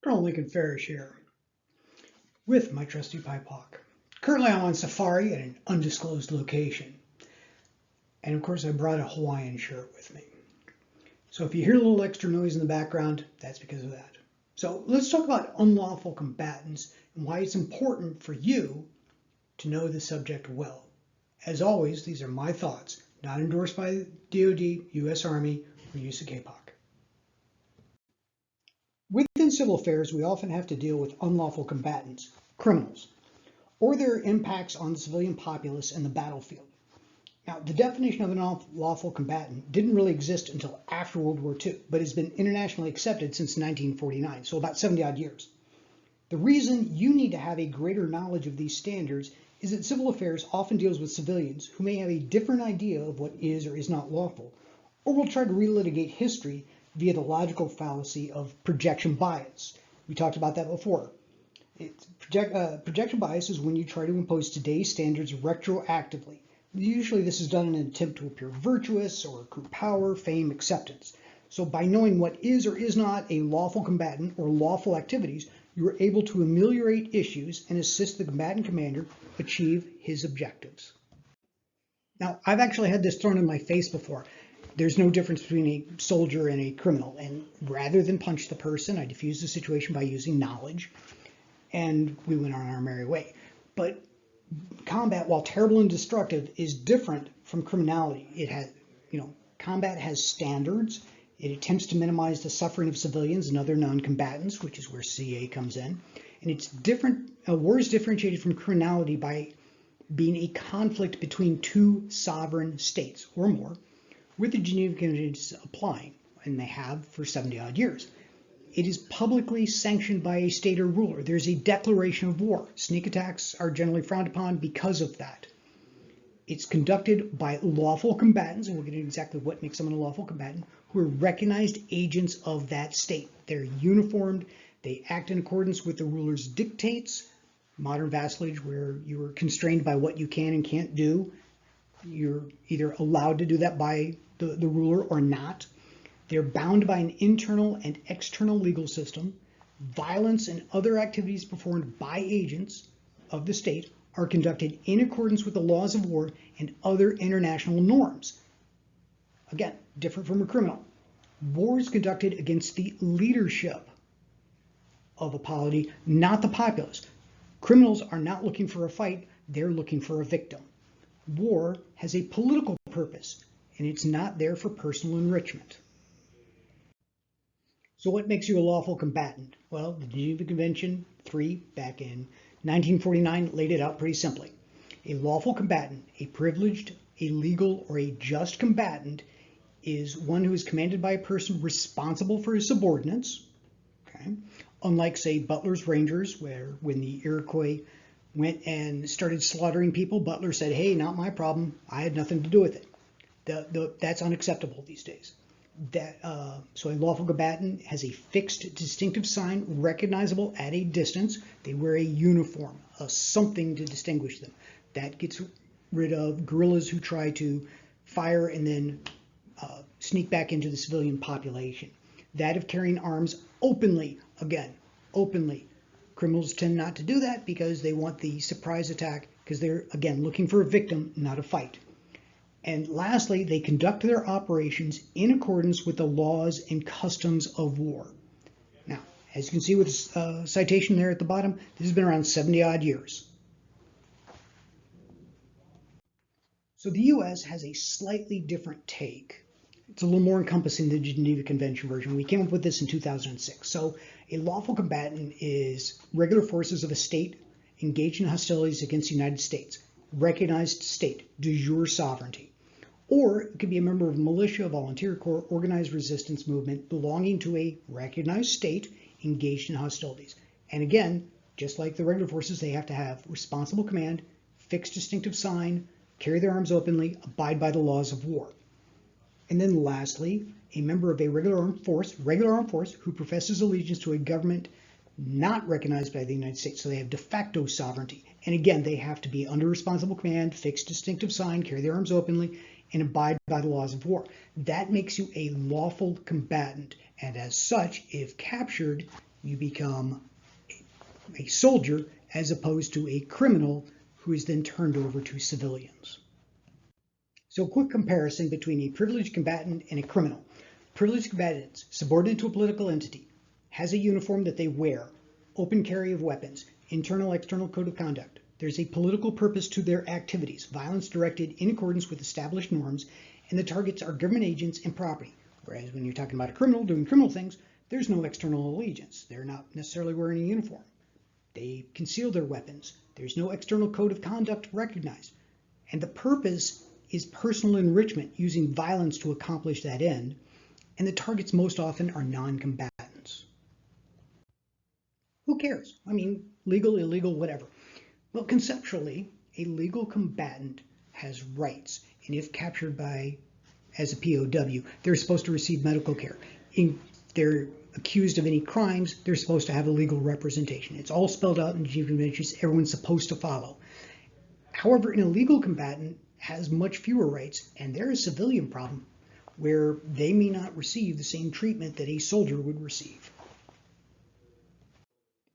Colonel Lincoln Farish here with my trusty pipe hawk. Currently I'm on safari at an undisclosed location. And of course I brought a Hawaiian shirt with me. So if you hear a little extra noise in the background, that's because of that. So let's talk about unlawful combatants and why it's important for you to know the subject well. As always, these are my thoughts, not endorsed by DoD, U.S. Army, or USACAPOC. Within civil affairs, we often have to deal with unlawful combatants, criminals, or their impacts on the civilian populace and the battlefield. Now, the definition of an unlawful combatant didn't really exist until after World War II, but has been internationally accepted since 1949, so about 70 odd years. The reason you need to have a greater knowledge of these standards is that civil affairs often deals with civilians who may have a different idea of what is or is not lawful, or will try to relitigate history via the logical fallacy of projection bias. We talked about that before. Projection bias is when you try to impose today's standards retroactively. Usually this is done in an attempt to appear virtuous or accrue power, fame, acceptance. So by knowing what is or is not a lawful combatant or lawful activities, you are able to ameliorate issues and assist the combatant commander achieve his objectives. Now, I've actually had this thrown in my face before. There's no difference between a soldier and a criminal. And rather than punch the person, I diffused the situation by using knowledge, and we went on our merry way. But combat, while terrible and destructive, is different from criminality. It has, combat has standards. It attempts to minimize the suffering of civilians and other non-combatants, which is where CA comes in. And it's different. War is differentiated from criminality by being a conflict between two sovereign states or more, with the Geneva Conventions applying, and they have for 70 odd years. It is publicly sanctioned by a state or ruler. There's a declaration of war. Sneak attacks are generally frowned upon because of that. It's conducted by lawful combatants, and we'll get into exactly what makes someone a lawful combatant, who are recognized agents of that state. They're uniformed. They act in accordance with the ruler's dictates. Modern vassalage, where you are constrained by what you can and can't do. You're either allowed to do that by the ruler or not. They're bound by an internal and external legal system. Violence and other activities performed by agents of the state are conducted in accordance with the laws of war and other international norms. Again, different from a criminal. War is conducted against the leadership of a polity, not the populace. Criminals are not looking for a fight, they're looking for a victim. War has a political purpose, and it's not there for personal enrichment. So what makes you a lawful combatant? Well, the Geneva Convention 3 back in 1949 laid it out pretty simply. A lawful combatant, a privileged, a legal, or a just combatant is one who is commanded by a person responsible for his subordinates. Okay? Unlike, say, Butler's Rangers, where when the Iroquois went and started slaughtering people, Butler said, hey, not my problem. I had nothing to do with it. That's unacceptable these days. So a lawful combatant has a fixed distinctive sign recognizable at a distance. They wear a uniform, something to distinguish them. That gets rid of guerrillas who try to fire and then sneak back into the civilian population. That of carrying arms openly, again, openly. Criminals tend not to do that because they want the surprise attack because they're, again, looking for a victim, not a fight. And lastly, they conduct their operations in accordance with the laws and customs of war. Now, as you can see with the citation there at the bottom, this has been around 70 odd years. So the U.S. has a slightly different take. It's a little more encompassing than the Geneva Convention version. We came up with this in 2006. So a lawful combatant is regular forces of a state engaged in hostilities against the United States, recognized state, de jure sovereignty. Or it could be a member of a militia, volunteer corps, organized resistance movement belonging to a recognized state engaged in hostilities. And again, just like the regular forces, they have to have responsible command, fixed distinctive sign, carry their arms openly, abide by the laws of war. And then lastly, a member of a regular armed force who professes allegiance to a government not recognized by the United States. So they have de facto sovereignty. And again, they have to be under responsible command, fixed distinctive sign, carry their arms openly, and abide by the laws of war. That makes you a lawful combatant. And as such, if captured, you become a soldier as opposed to a criminal who is then turned over to civilians. So a quick comparison between a privileged combatant and a criminal. Privileged combatants, subordinate to a political entity, has a uniform that they wear, open carry of weapons, internal external code of conduct. There's a political purpose to their activities, violence directed in accordance with established norms, and the targets are government agents and property. Whereas when you're talking about a criminal doing criminal things, there's no external allegiance. They're not necessarily wearing a uniform. They conceal their weapons. There's no external code of conduct recognized. And the purpose is personal enrichment, using violence to accomplish that end. And the targets most often are non-combatants. Who cares? I mean, legal, illegal, whatever. Well, conceptually, a legal combatant has rights. And if captured as a POW, they're supposed to receive medical care. If they're accused of any crimes, they're supposed to have a legal representation. It's all spelled out in the Geneva Conventions. Everyone's supposed to follow. However, an illegal combatant has much fewer rights, and they're a civilian problem where they may not receive the same treatment that a soldier would receive.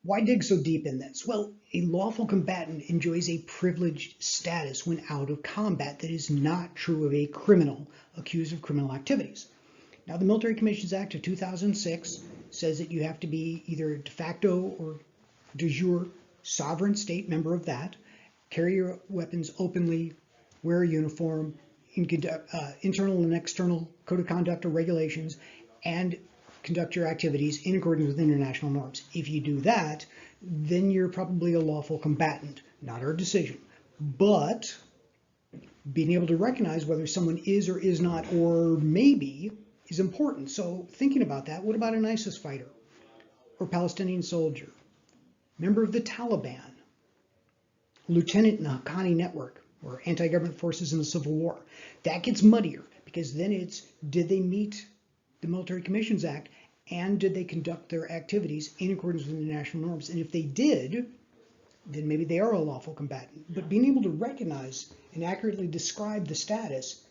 Why dig so deep in this? Well, a lawful combatant enjoys a privileged status when out of combat that is not true of a criminal accused of criminal activities. Now, the Military Commissions Act of 2006 says that you have to be either de facto or de jure sovereign state member of that, carry your weapons openly, wear a uniform, internal and external code of conduct or regulations, and conduct your activities in accordance with international norms. If you do that, then you're probably a lawful combatant. Not our decision. But being able to recognize whether someone is or is not, or maybe, is important. So thinking about that, what about an ISIS fighter or Palestinian soldier, member of the Taliban, lieutenant in the Haqqani network, or anti-government forces in the Civil War? That gets muddier because then it's, did they meet the Military Commissions Act and did they conduct their activities in accordance with international norms? And if they did, then maybe they are a lawful combatant. But being able to recognize and accurately describe the status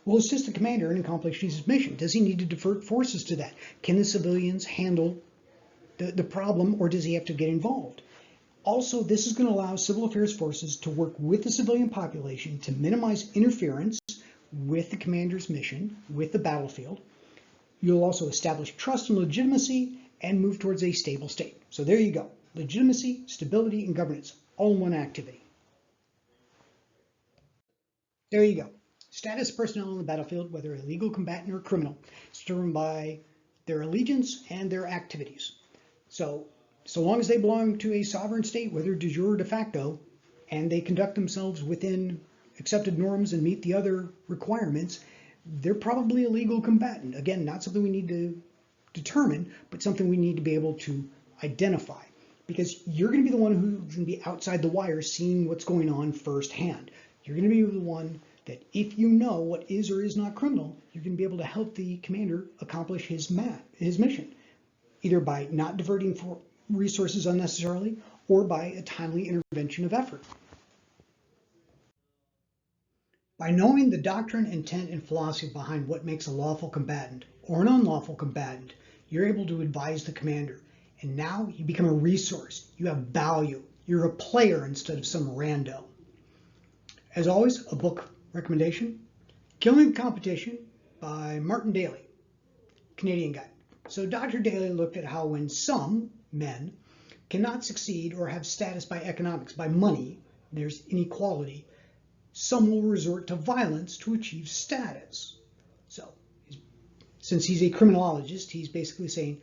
will assist the commander in accomplishing his mission. Does he need to divert forces to that? Can the civilians handle the problem, or does he have to get involved? Also, this is going to allow civil affairs forces to work with the civilian population to minimize interference with the commander's mission, with the battlefield. You'll also establish trust and legitimacy and move towards a stable state. So there you go. Legitimacy, stability, and governance, all in one activity. There you go. Status personnel on the battlefield, whether a legal combatant or criminal, is determined by their allegiance and their activities. So long as they belong to a sovereign state, whether de jure or de facto, and they conduct themselves within accepted norms and meet the other requirements, they're probably a legal combatant. Again, not something we need to determine, but something we need to be able to identify. Because you're going to be the one who's going to be outside the wire seeing what's going on firsthand. You're going to be the one that, if you know what is or is not criminal, you're going to be able to help the commander accomplish his mission, either by not diverting resources unnecessarily or by a timely intervention of effort. By knowing the doctrine, intent, and philosophy behind what makes a lawful combatant or an unlawful combatant, you're able to advise the commander. And now you become a resource. You have value. You're a player instead of some rando. As always, a book recommendation, Killing the Competition by Martin Daly, Canadian guy. So Dr. Daly looked at how when some men cannot succeed or have status by economics, by money, there's inequality, some will resort to violence to achieve status. So since he's a criminologist, he's basically saying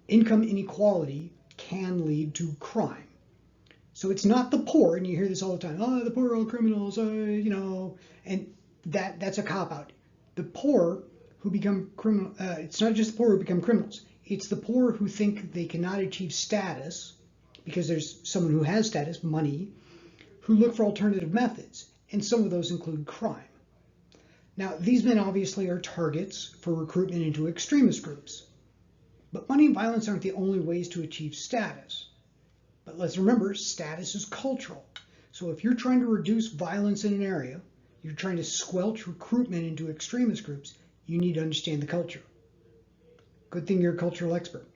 income inequality can lead to crime. So it's not the poor, and you hear this all the time, oh, the poor are all criminals, and that's a cop-out. The poor who become criminal, it's not just the poor who become criminals, it's the poor who think they cannot achieve status because there's someone who has status, money, who look for alternative methods, and some of those include crime. Now, these men obviously are targets for recruitment into extremist groups, but money and violence aren't the only ways to achieve status. But let's remember, status is cultural. So if you're trying to reduce violence in an area, you're trying to squelch recruitment into extremist groups, you need to understand the culture. Good thing you're a cultural expert.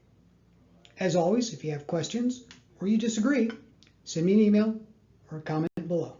As always, if you have questions or you disagree, send me an email or a comment below.